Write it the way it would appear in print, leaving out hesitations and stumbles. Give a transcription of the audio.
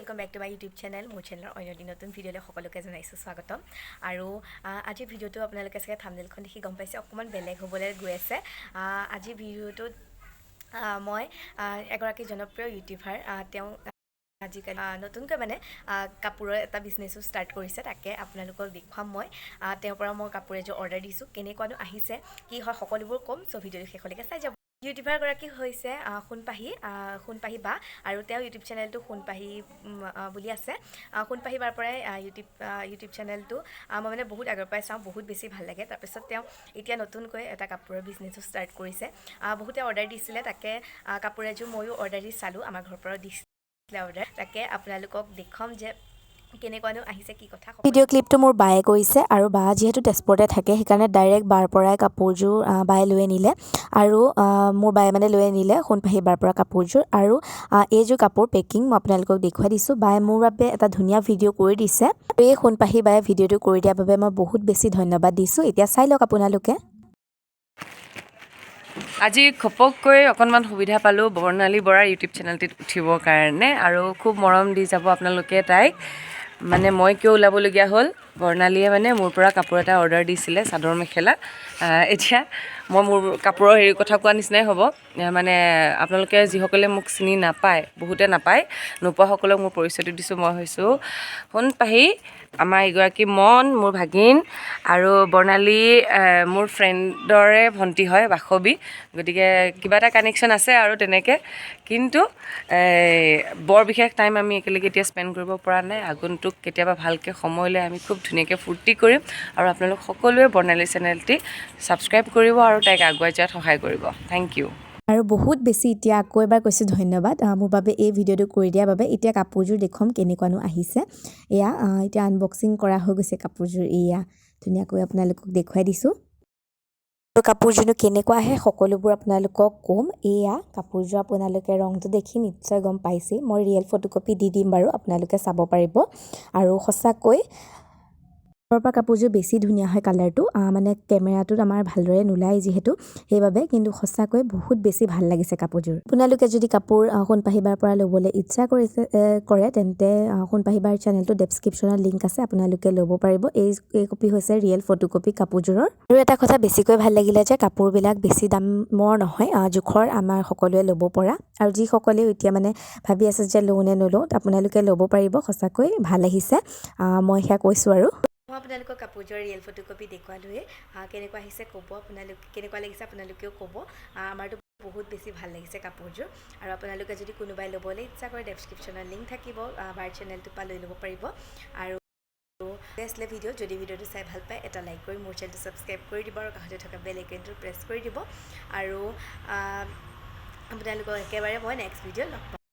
welcome back to my YouTube channel मोर चेनेलर अन्य नतुन भिडिओले सकलोके जनाइছোঁ स्वागतम আৰু আজি ভিডিওটো আপোনালোকে চাগে থাম্বনেইলখন দেখি গম পাইছে অকমান বেলেগ হ'বলৈ গৈ আছে আজি ভিডিওটোত মই এগৰাকী জনপ্ৰিয় ইউটিউবাৰ তেওঁ আজিকালি নতুনকৈ মানে কাপোৰৰ এটা বিজনেছো ষ্টাৰ্ট কৰিছে তাকে আপোনালোকক দেখুৱাম মই তেওঁৰ পৰা মই কাপোৰ এযোৰ অৰ্ডাৰ দিছোঁ কেনেকুৱানো আহিছে কি হয় সকলোবোৰ ক'ম চ' ভিডিওটো শেষলৈকে চাই যাব ইউটিউবাৰ গৰাকী হৈছে সোণপাহি বা আৰু তেওঁ ইউটিউব চেনেলটো সোণপাহি বুলি আছে সোণপাহি বাৰ পৰাই ইউটিউব চেনেলটো মই মানে বহুত আগৰ পৰাই চাওঁ বহুত বেছি ভাল লাগে তাৰপিছত তেওঁ এতিয়া নতুনকৈ এটা কাপোৰৰ বিজনেছো ষ্টাৰ্ট কৰিছে বহুতে অৰ্ডাৰ দিছিলে তাকে কাপোৰ এযোৰ ময়ো অৰ্ডাৰ দি চালোঁ আমাৰ ঘৰৰ পৰা দিছিলে অৰ্ডাৰ তাকে আপোনালোকক দেখুৱাম যে কেনেকুৱানো আহিছে কি কথা ভিডিঅ' ক্লিপটো মোৰ বায়ে কৰিছে আৰু বা যিহেতু তেজপুৰতে থাকে সেইকাৰণে ডাইৰেক্ট বাৰ পৰাই কাপোৰযোৰ বায়ে লৈ আনিলে আৰু মোৰ বায়ে মানে লৈ আনিলে সোণপাহি বাৰ পৰা কাপোৰযোৰ আৰু এইযোৰ কাপোৰ পেকিং মই আপোনালোকক দেখুৱাই দিছোঁ বায়ে মোৰ বাবে এটা ধুনীয়া ভিডিঅ' কৰি দিছে এই সোণপাহি বায়ে ভিডিঅ'টো কৰি দিয়াৰ বাবে মই বহুত বেছি ধন্যবাদ দিছোঁ এতিয়া চাই লওক আপোনালোকে আজি খপককৈ অকণমান সুবিধা পালোঁ বৰ্ণালী বৰাৰ ইউটিউব চেনেলটিত উঠিবৰ কাৰণে আৰু খুব মৰম দি যাব আপোনালোকে তাইক মানে মই কিয় ওলাবলগীয়া হ'ল বৰ্ণালীয়ে মানে মোৰ পৰা কাপোৰ এটা অৰ্ডাৰ দিছিলে চাদৰ মেখেলা এতিয়া মই মোৰ কাপোৰৰ হেৰি কথা কোৱা নিচিনাই হ'ব মানে আপোনালোকে যিসকলে মোক চিনি নাপায় বহুতে নাপায় নোপোৱাসকলক মোৰ পৰিচয়টো দিছোঁ মই হৈছোঁ সোণপাহি আমাৰ এগৰাকী মোৰ ভাগিন আৰু বৰ্ণালী মোৰ ফ্ৰেণ্ডৰে ভণ্টি হয় বাসৱী গতিকে কিবা এটা কানেকশ্যন আছে আৰু তেনেকৈ কিন্তু বৰ বিশেষ টাইম আমি একেলগে এতিয়া স্পেণ্ড কৰিব পৰা নাই আগন্তুক কেতিয়াবা ভালকৈ সময় লৈ আমি খুব ধুনীয়াকৈ ফূৰ্তি কৰিম আৰু আপোনালোক সকলোৱে বৰ্ণালী চেনেলটি ছাবস্ক্ৰাইব কৰিব আৰু তাইক আগুৱাই যোৱাত সহায় কৰিব থেংক ইউ আৰু বহুত বেছি এতিয়া আকৌ এবাৰ কৈছোঁ ধন্যবাদ মোৰ বাবে এই ভিডিঅ'টো কৰি দিয়াৰ বাবে এতিয়া কাপোৰযোৰ দেখুৱাম কেনেকুৱানো আহিছে এয়া এতিয়া আনবক্সিং কৰা হৈ গৈছে কাপোৰযোৰ এয়া ধুনীয়াকৈ আপোনালোকক দেখুৱাই দিছোঁ কাপোৰযোৰনো কেনেকুৱা আহে সকলোবোৰ আপোনালোকক ক'ম এয়া কাপোৰযোৰ আপোনালোকে ৰংটো দেখি নিশ্চয় গম পাইছেই মই ৰিয়েল ফটোকপি দি দিম বাৰু আপোনালোকে চাব পাৰিব আৰু সঁচাকৈ ঘৰৰ পৰা কাপোৰযোৰ বেছি ধুনীয়া হয় কালাৰটো মানে কেমেৰাটোত আমাৰ ভালদৰে নোলায় যিহেতু সেইবাবে কিন্তু সঁচাকৈ বহুত বেছি ভাল লাগিছে কাপোৰযোৰ আপোনালোকে যদি কাপোৰ সোণপাহিবাৰ পৰা ল'বলৈ ইচ্ছা কৰে তেন্তে সোণপাহিবাৰ চেনেলটো ডেছক্ৰিপশ্যনত লিংক আছে আপোনালোকে ল'ব পাৰিব এই কপি হৈছে ৰিয়েল ফটোকপি কাপোৰযোৰৰ আৰু এটা কথা বেছিকৈ ভাল লাগিলে যে কাপোৰবিলাক বেছি দামৰ নহয় জোখৰ আমাৰ সকলোৱে ল'ব পৰা আৰু যিসকলেও এতিয়া মানে ভাবি আছে যে লওঁ নে নলওঁ আপোনালোকে ল'ব পাৰিব সঁচাকৈ ভাল আহিছে মই সেয়া কৈছোঁ আৰু মই আপোনালোকক কাপোৰযোৰ ৰিয়েল ফটোকপি দেখুৱালোৱে কেনেকুৱা আহিছে ক'ব আপোনালোকে কেনেকুৱা লাগিছে আপোনালোকেও ক'ব আমাৰতো বহুত বেছি ভাল লাগিছে কাপোৰযোৰ আৰু আপোনালোকে যদি কোনোবাই ল'বলৈ ইচ্ছা কৰে ডেছক্ৰিপশ্যনত লিংক থাকিব বাৰ চেনেলটোৰ পৰা লৈ ল'ব পাৰিব আৰু আছিলে ভিডিঅ' যদি ভিডিঅ'টো চাই ভাল পায় এটা লাইক কৰি মোৰ চেনেলটো ছাবস্ক্ৰাইব কৰি দিব আৰু কাষতে থকা বেল আইকনটো প্ৰেছ কৰি দিব আৰু আপোনালোকক একেবাৰে মই নেক্সট ভিডিঅ' লগ পাম